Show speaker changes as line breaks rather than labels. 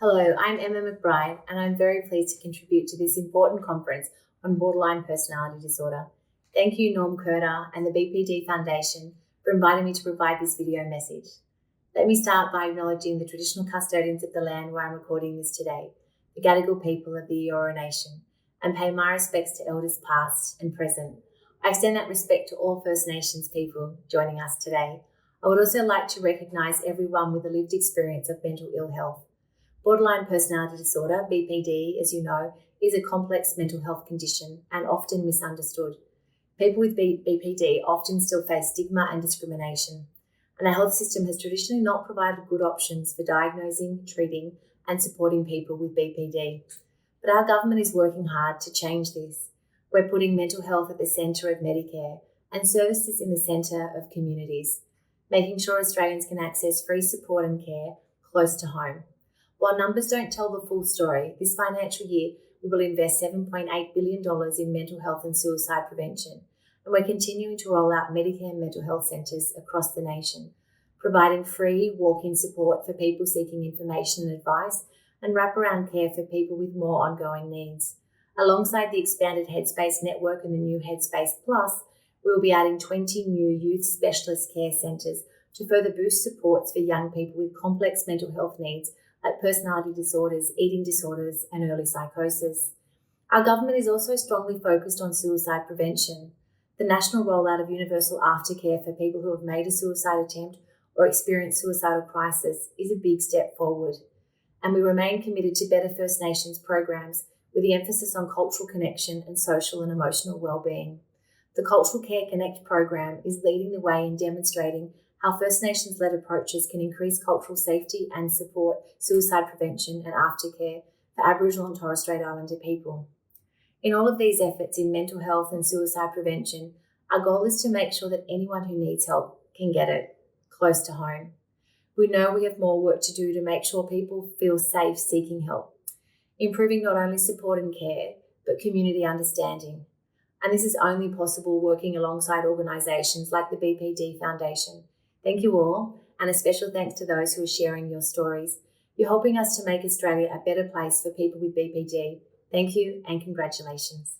Hello, I'm Emma McBride, and I'm very pleased to contribute to this important conference on borderline personality disorder. Thank you, Norm Curter and the BPD Foundation for inviting me to provide this video message. Let me start by acknowledging the traditional custodians of the land where I'm recording this today, the Gadigal people of the Eora Nation, and pay my respects to elders past and present. I extend that respect to all First Nations people joining us today. I would also like to recognise everyone with a lived experience of mental ill health. Borderline personality disorder, BPD, as you know, is a complex mental health condition and often misunderstood. People with BPD often still face stigma and discrimination, and our health system has traditionally not provided good options for diagnosing, treating, and supporting people with BPD. But our government is working hard to change this. We're putting mental health at the centre of Medicare and services in the centre of communities, making sure Australians can access free support and care close to home. While numbers don't tell the full story, this financial year we will invest $7.8 billion in mental health and suicide prevention, and we're continuing to roll out Medicare mental health centres across the nation, providing free walk-in support for people seeking information and advice, and wraparound care for people with more ongoing needs. Alongside the expanded Headspace network and the new Headspace Plus, we will be adding 20 new youth specialist care centres to further boost supports for young people with complex mental health needs like personality disorders, eating disorders, and early psychosis. Our government is also strongly focused on suicide prevention. The national rollout of universal aftercare for people who have made a suicide attempt or experienced suicidal crisis is a big step forward. And we remain committed to better First Nations programs with the emphasis on cultural connection and social and emotional well-being. The Cultural Care Connect program is leading the way in demonstrating how First Nations-led approaches can increase cultural safety and support suicide prevention and aftercare for Aboriginal and Torres Strait Islander people. In all of these efforts in mental health and suicide prevention, our goal is to make sure that anyone who needs help can get it close to home. We know we have more work to do to make sure people feel safe seeking help, improving not only support and care, but community understanding. And this is only possible working alongside organisations like the BPD Foundation. Thank you all, and a special thanks to those who are sharing your stories. You're helping us to make Australia a better place for people with BPD. Thank you and congratulations.